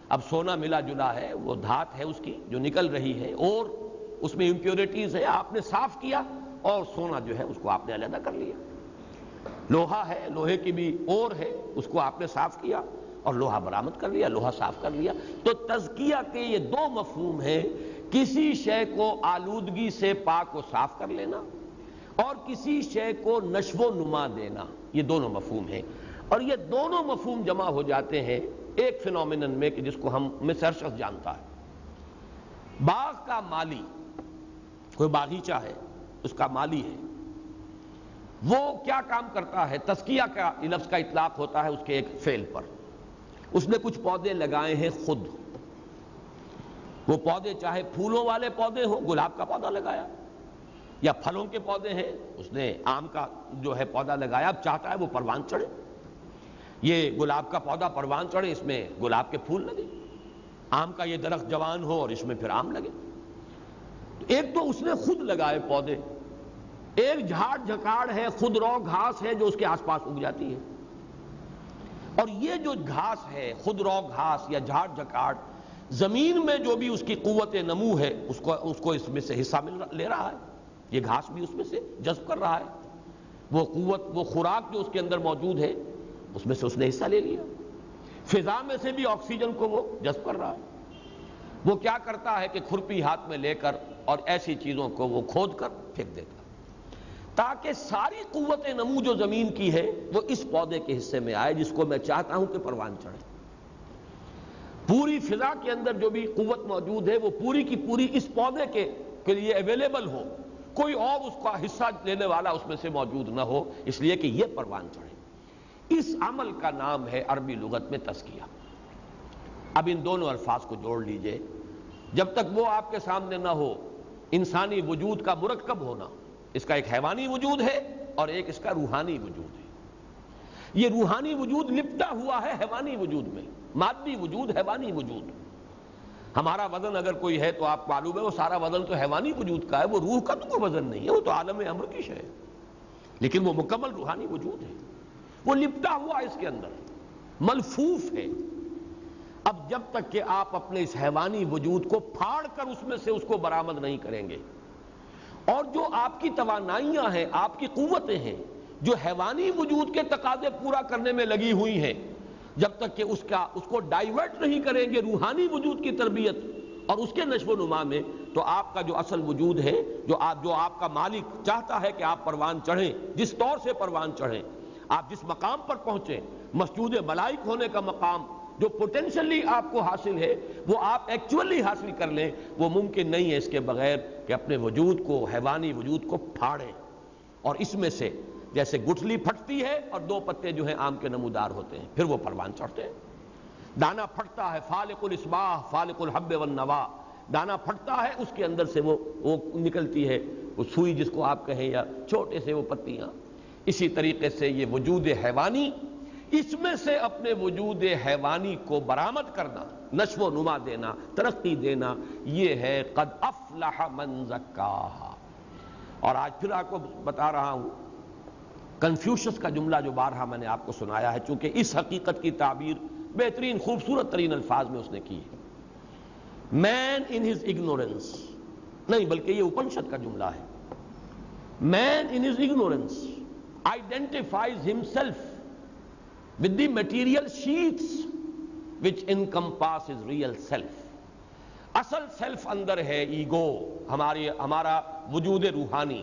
اب سونا ملا جلا ہے، وہ دھات ہے اس کی جو نکل رہی ہے، اور اس میں امپیورٹیز ہے، آپ نے صاف کیا اور سونا جو ہے اس کو آپ نے علیحدہ کر لیا۔ لوہا ہے، لوہے کی بھی اور ہے، اس کو آپ نے صاف کیا اور لوہا برآمد کر لیا، لوہا صاف کر لیا۔ تو تزکیہ کے یہ دو مفہوم ہیں، کسی شے کو آلودگی سے پاک و صاف کر لینا اور کسی شے کو نشو و نما دینا، یہ دونوں مفہوم ہیں۔ اور یہ دونوں مفہوم جمع ہو جاتے ہیں ایک فینومینن میں کہ جس کو ہم میں سے ہر شخص جانتا ہے۔ باغ کا مالی، کوئی باغیچہ ہے، اس کا مالی ہے، وہ کیا کام کرتا ہے؟ تزکیہ کا لفظ کا اطلاق ہوتا ہے اس کے ایک فعل پر۔ اس نے کچھ پودے لگائے ہیں خود، وہ پودے چاہے پھولوں والے پودے ہوں، گلاب کا پودا لگایا، یا پھلوں کے پودے ہیں، اس نے آم کا جو ہے پودا لگایا، اب چاہتا ہے وہ پروان چڑھے، یہ گلاب کا پودا پروان چڑھے، اس میں گلاب کے پھول لگے، آم کا یہ درخت جوان ہو اور اس میں پھر آم لگے۔ ایک تو اس نے خود لگائے پودے، ایک جھاڑ جھکاڑ ہے، خود رو گھاس ہے جو اس کے آس پاس اگ جاتی ہے۔ اور یہ جو گھاس ہے، خود رو گھاس یا جھاڑ جھکاڑ، زمین میں جو بھی اس کی قوت نمو ہے اس کو اس میں سے حصہ لے رہا ہے، یہ گھاس بھی اس میں سے جذب کر رہا ہے، وہ قوت، وہ خوراک جو اس کے اندر موجود ہے اس میں سے اس نے حصہ لے لیا۔ فضا میں سے بھی آکسیجن کو وہ جذب کر رہا ہے۔ وہ کیا کرتا ہے کہ کھرپی ہاتھ میں لے کر اور ایسی چیزوں کو وہ کھود کر پھینک دیتا تاکہ ساری قوت نمو جو زمین کی ہے وہ اس پودے کے حصے میں آئے جس کو میں چاہتا ہوں کہ پروان چڑھے۔ پوری فضا کے اندر جو بھی قوت موجود ہے وہ پوری کی پوری اس پودے کے لیے اویلیبل ہو، کوئی اور اس کا حصہ لینے والا اس میں سے موجود نہ ہو، اس لیے کہ یہ پروان چڑھے۔ اس عمل کا نام ہے عربی لغت میں تزکیہ۔ اب ان دونوں الفاظ کو جوڑ لیجئے، جب تک وہ آپ کے سامنے نہ ہو انسانی وجود کا مرکب ہونا، اس کا ایک حیوانی وجود ہے اور ایک اس کا روحانی وجود ہے۔ یہ روحانی وجود لپٹا ہوا ہے حیوانی وجود میں، مادی وجود، حیوانی وجود۔ ہمارا وزن اگر کوئی ہے تو آپ معلوم ہے وہ سارا وزن تو حیوانی وجود کا ہے، وہ روح کا تو کوئی وزن نہیں ہے، وہ تو عالم امر کی شے ہے، لیکن وہ مکمل روحانی وجود ہے، وہ لپٹا ہوا اس کے اندر، ملفوف ہے۔ اب جب تک کہ آپ اپنے اس حیوانی وجود کو پھاڑ کر اس میں سے اس کو برآمد نہیں کریں گے، اور جو آپ کی توانائیاں ہیں، آپ کی قوتیں ہیں جو حیوانی وجود کے تقاضے پورا کرنے میں لگی ہوئی ہیں، جب تک کہ اس کو ڈائیورٹ نہیں کریں گے روحانی وجود کی تربیت اور اس کے نشو و نما میں، تو آپ کا جو اصل وجود ہے، جو آپ کا مالک چاہتا ہے کہ آپ پروان چڑھیں، جس طور سے پروان چڑھیں، آپ جس مقام پر پہنچیں، مسجود ملائک ہونے کا مقام جو پوٹینشلی آپ کو حاصل ہے وہ آپ ایکچولی حاصل کر لیں، وہ ممکن نہیں ہے اس کے بغیر کہ اپنے وجود کو، حیوانی وجود کو پھاڑیں، اور اس میں سے جیسے گٹھلی پھٹتی ہے اور دو پتے جو ہیں آم کے نمودار ہوتے ہیں، پھر وہ پروان چڑھتے ہیں۔ دانا پھٹتا ہے، فالق الاصباح فالق الحب والنوا، دانا پھٹتا ہے، اس کے اندر سے وہ نکلتی ہے وہ سوئی جس کو آپ کہیں، یا چھوٹے سے وہ پتیاں۔ اسی طریقے سے یہ وجود حیوانی، اس میں سے اپنے وجود حیوانی کو برآمد کرنا، نشو و نما دینا، ترقی دینا، یہ ہے قد افلح من زکاہا۔ اور آج پھر آپ کو بتا رہا ہوں کنفیوشس کا جملہ جو بارہا میں نے آپ کو سنایا ہے، چونکہ اس حقیقت کی تعبیر بہترین خوبصورت ترین الفاظ میں اس نے کی ہے، مین ان ہز اگنورنس، نہیں بلکہ یہ اپنشد کا جملہ ہے، man in his ignorance identifies himself with the material sheets which encompass his real self۔ اصل سیلف اندر ہے ایگو، ہمارا وجود روحانی،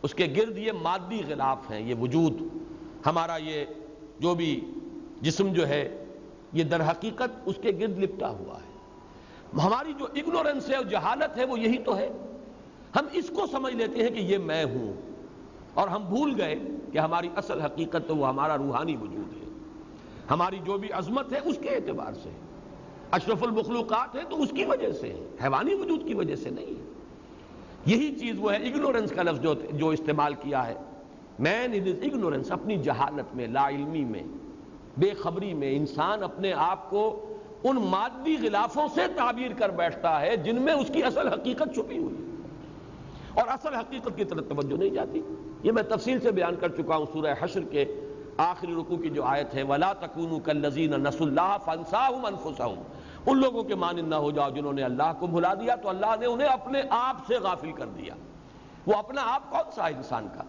اس کے گرد یہ مادی غلاف ہیں، یہ وجود ہمارا، یہ جو بھی جسم جو ہے یہ در حقیقت اس کے گرد لپٹا ہوا ہے۔ ہماری جو اگنورنس ہے اور جہالت ہے وہ یہی تو ہے، ہم اس کو سمجھ لیتے ہیں کہ یہ میں ہوں، اور ہم بھول گئے کہ ہماری اصل حقیقت تو وہ ہمارا روحانی وجود ہے، ہماری جو بھی عظمت ہے اس کے اعتبار سے، اشرف المخلوقات ہے تو اس کی وجہ سے ہے، حیوانی وجود کی وجہ سے نہیں ہے۔ یہی چیز وہ ہے اگنورنس کا لفظ جو استعمال کیا ہے، مین ان ہز اگنورنس، اپنی جہالت میں، لا علمی میں، بے خبری میں انسان اپنے آپ کو ان مادی غلافوں سے تعبیر کر بیٹھتا ہے جن میں اس کی اصل حقیقت چھپی ہوئی ہے، اور اصل حقیقت کی طرف توجہ نہیں جاتی۔ یہ میں تفصیل سے بیان کر چکا ہوں سورہ حشر کے آخری رکوع کی جو آیت ہے، وَلَا تَكُونُوا كَالَّذِينَ نَسُوا اللَّهَ فَأَنسَاهُمْ أَنفُسَهُمْ، ان لوگوں کے مانند نہ ہو جاؤ جنہوں نے اللہ کو بھلا دیا تو اللہ نے انہیں اپنے آپ سے غافل کر دیا۔ وہ اپنا آپ کون سا ہے انسان کا؟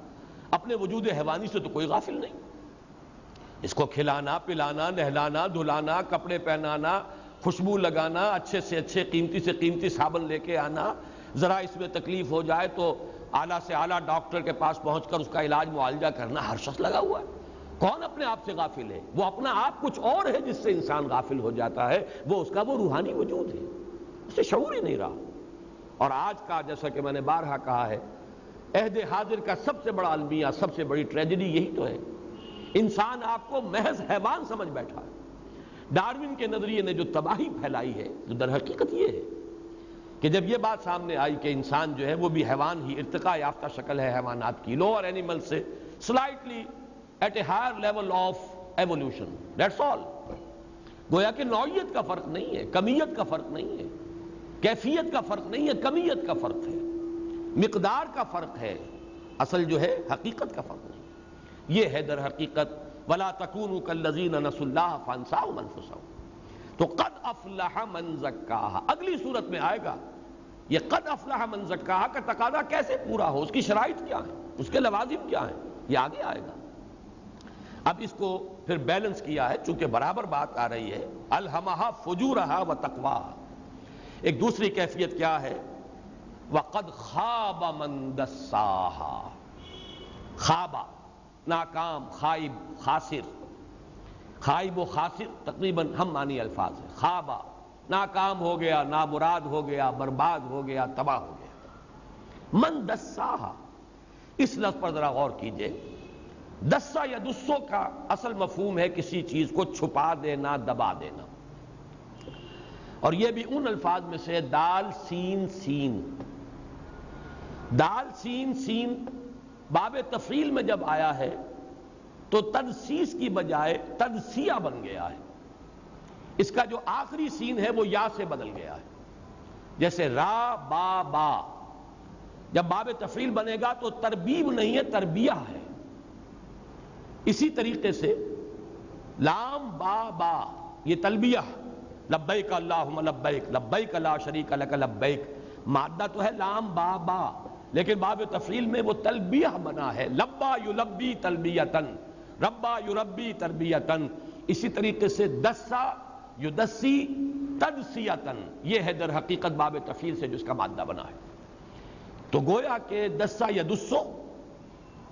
اپنے وجود حیوانی سے تو کوئی غافل نہیں، اس کو کھلانا پلانا نہلانا دھلانا کپڑے پہنانا خوشبو لگانا اچھے سے اچھے قیمتی سے قیمتی صابن لے کے آنا، ذرا اس میں تکلیف ہو جائے تو اعلیٰ سے اعلیٰ ڈاکٹر کے پاس پہنچ کر اس کا علاج معالجہ کرنا، ہر شخص لگا ہوا ہے۔ کون اپنے آپ سے غافل ہے؟ وہ اپنا آپ کچھ اور ہے جس سے انسان غافل ہو جاتا ہے، وہ اس کا وہ روحانی وجود ہے، اسے شعور ہی نہیں رہا۔ اور آج کا جیسا کہ میں نے بارہا کہا ہے، عہد حاضر کا سب سے بڑا المیہ، سب سے بڑی ٹریجڈی یہی تو ہے، انسان آپ کو محض حیوان سمجھ بیٹھا ہے۔ ڈارون کے نظریے نے جو تباہی پھیلائی ہے، جو در حقیقت یہ ہے کہ جب یہ بات سامنے آئی کہ انسان جو ہے وہ بھی حیوان ہی، ارتقاء یافتہ شکل ہے حیوانات کی، لوور اینیمل سے slightly at a higher level of evolution, that's all. گویا کہ نوعیت کا فرق نہیں ہے، کمیت کا فرق نہیں ہے، کیفیت کا فرق نہیں ہے، کمیت کا فرق ہے، مقدار کا فرق ہے، اصل جو ہے حقیقت کا فرق نہیں۔ یہ ہے در حقیقت وَلَا تَكُونُوا كَالَّذِينَ نَسُوا اللَّهَ فَأَنسَاهُمْ أَنفُسَهُمْ۔ تو قد افلح من زکاہا اگلی صورت میں آئے گا۔ یہ قد افلح من زکاہا کا تقاضا کیسے پورا ہو، اس کی شرائط کیا ہیں، اس کے لوازم کیا ہیں، یہ آگے آئے گا۔ اب اس کو پھر بیلنس کیا ہے، چونکہ برابر بات آ رہی ہے، الہمہا فجورہا و تقواہا۔ ایک دوسری کیفیت کیا ہے، وقد خاب من دساہا۔ خوابہ، ناکام، خائب، خاسر، خائب و خاسر تقریباً ہم معنی الفاظ ہیں۔ خوابہ ناکام ہو گیا، نامراد ہو گیا، برباد ہو گیا، تباہ ہو گیا۔ من دساہا، اس لفظ پر ذرا غور کیجئے۔ دسا یا دسو کا اصل مفہوم ہے کسی چیز کو چھپا دینا، دبا دینا، اور یہ بھی ان الفاظ میں سے دال سین سین۔ دال سین سین باب تفعیل میں جب آیا ہے تو تدسیس کی بجائے تدسیہ بن گیا ہے، اس کا جو آخری سین ہے وہ یا سے بدل گیا ہے۔ جیسے را با با، جب باب تفعیل بنے گا تو تربیب نہیں ہے، تربیہ ہے۔ اسی طریقے سے لام با با، یہ تلبیہ، لبیک اللہم لبیک، لبیک لا شریک لک لبیک، مادہ تو ہے لام با با، لیکن باب تفعیل میں وہ تلبیہ بنا ہے، لبا یلبی تلبیتن، ربا یربی تربیتن۔ اسی طریقے سے دسا یدسی تدسیتن، یہ ہے در حقیقت باب تفعیل سے جس کا مادہ بنا ہے۔ تو گویا کہ دسا یدسو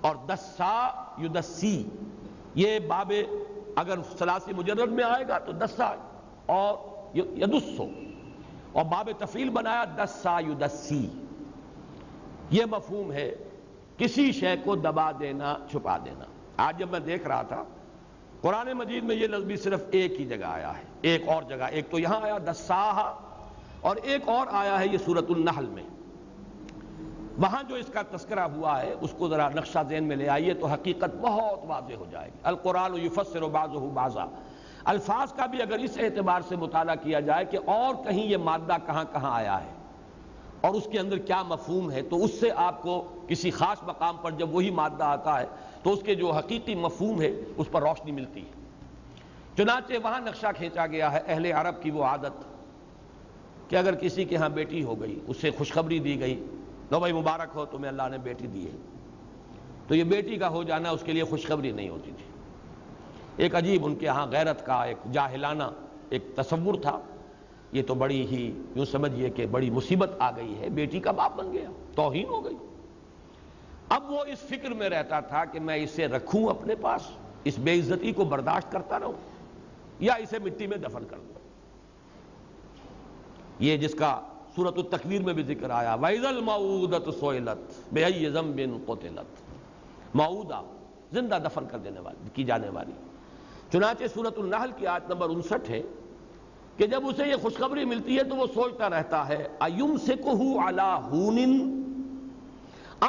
اور دسا یدسی، یہ باب اگر ثلاثی مجرد میں آئے گا تو دسا اور یدسو، اور باب تفعیل بنایا دسا یدسی۔ یہ مفہوم ہے کسی شے کو دبا دینا، چھپا دینا۔ آج جب میں دیکھ رہا تھا قرآن مجید میں یہ لفظ بھی صرف ایک ہی جگہ آیا ہے، ایک اور جگہ، ایک تو یہاں آیا دساہا، اور ایک اور آیا ہے یہ سورۃ النحل میں۔ وہاں جو اس کا تذکرہ ہوا ہے اس کو ذرا نقشہ ذہن میں لے آئیے تو حقیقت بہت واضح ہو جائے گی. القرآن یفسر بعضہ بعضا، الفاظ کا بھی اگر اس اعتبار سے مطالعہ کیا جائے کہ اور کہیں یہ مادہ کہاں کہاں آیا ہے اور اس کے اندر کیا مفہوم ہے، تو اس سے آپ کو کسی خاص مقام پر جب وہی مادہ آتا ہے تو اس کے جو حقیقی مفہوم ہے اس پر روشنی ملتی ہے. چنانچہ وہاں نقشہ کھینچا گیا ہے اہل عرب کی وہ عادت کہ اگر کسی کے ہاں بیٹی ہو گئی، اسے خوشخبری دی گئی، لو بھائی مبارک ہو تمہیں اللہ نے بیٹی دی ہے، تو یہ بیٹی کا ہو جانا اس کے لیے خوشخبری نہیں ہوتی تھی. ایک عجیب ان کے ہاں غیرت کا ایک جاہلانہ ایک تصور تھا. یہ تو بڑی ہی یوں سمجھیے کہ بڑی مصیبت آ گئی ہے، بیٹی کا باپ بن گیا، توہین ہو گئی. اب وہ اس فکر میں رہتا تھا کہ میں اسے رکھوں اپنے پاس، اس بے عزتی کو برداشت کرتا رہوں، یا اسے مٹی میں دفن کر دوں. یہ جس کا سورۃ التکویر میں بھی ذکر آیا، وَإِذَا الْمَوْءُودَةُ سُئِلَتْ بِأَيِّ ذَنبٍ قُتِلَتْ، موعودہ زندہ دفن کر دینے والی کی جانے والی. چنانچہ سورۃ النحل کی آیت نمبر 59 ہے کہ جب اسے یہ خوشخبری ملتی ہے تو وہ سوچتا رہتا ہے أَيُمْسِكُهُ عَلَىٰ هُونٍ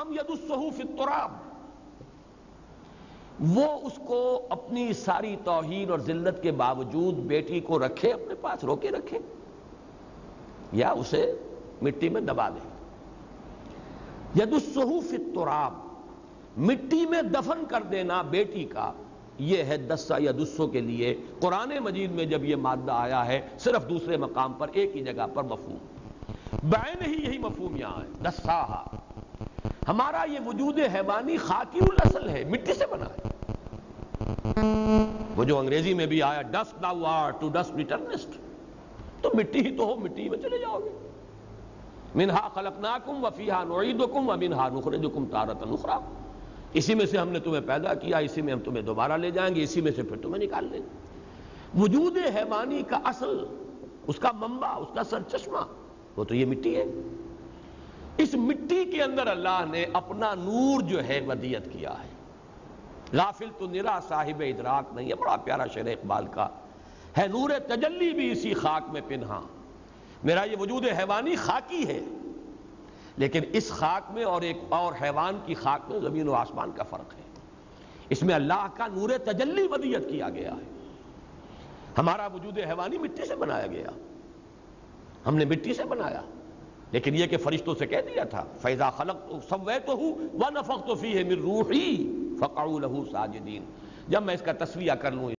أَمْ يَدُسُّهُ فِي التُّرَابِ، وہ اس کو اپنی ساری توہین اور ذلت کے باوجود بیٹی کو رکھے اپنے پاس، روکے رکھے، یا اسے مٹی میں دبا دے. يَدُسُّهُ فِي التُّرَابِ، مٹی میں دفن کر دینا بیٹی کا، یہ ہے دسا یا دسو کے لیے قرآن مجید میں جب یہ مادہ آیا ہے صرف دوسرے مقام پر ایک ہی جگہ پر مفہوم بعین ہی یہی مفہوم یہاں ہے. دساہا، ہمارا یہ وجود حیوانی خاکی الاصل ہے، مٹی سے بنا ہے. وہ جو انگریزی میں بھی آیا dust thou art to dust returnest، تو مٹی ہی تو ہو، مٹی میں چلے جاؤ گے. منہا خلقناکم وفیہا نعیدکم ومنہا نخرجکم تارۃ اخری، اسی میں سے ہم نے تمہیں پیدا کیا، اسی میں ہم تمہیں دوبارہ لے جائیں گے، اسی میں سے پھر تمہیں نکال لیں گے. وجود حیوانی کا اصل، اس کا منبع، اس کا سرچشمہ وہ تو یہ مٹی ہے. اس مٹی کے اندر اللہ نے اپنا نور جو ہے ودیعت کیا ہے. غافل تو نرا صاحب ادراک نہیں ہے، بڑا پیارا شعر اقبال کا ہے، نور تجلی بھی اسی خاک میں پنہاں. میرا یہ وجود حیوانی خاکی ہے، لیکن اس خاک میں اور ایک اور حیوان کی خاک میں زمین و آسمان کا فرق ہے. اس میں اللہ کا نور تجلی ودیعت کیا گیا ہے. ہمارا وجود حیوانی مٹی سے بنایا گیا، ہم نے مٹی سے بنایا، لیکن یہ کہ فرشتوں سے کہہ دیا تھا فَإِذَا خَلَقْتُ سَوَّيْتُهُ وَنَفَخْتُ فِيهِ مِن رُوحِي فَقَعُوا لَهُ سَاجِدِينَ، جب میں اس کا تسویہ کر لوں،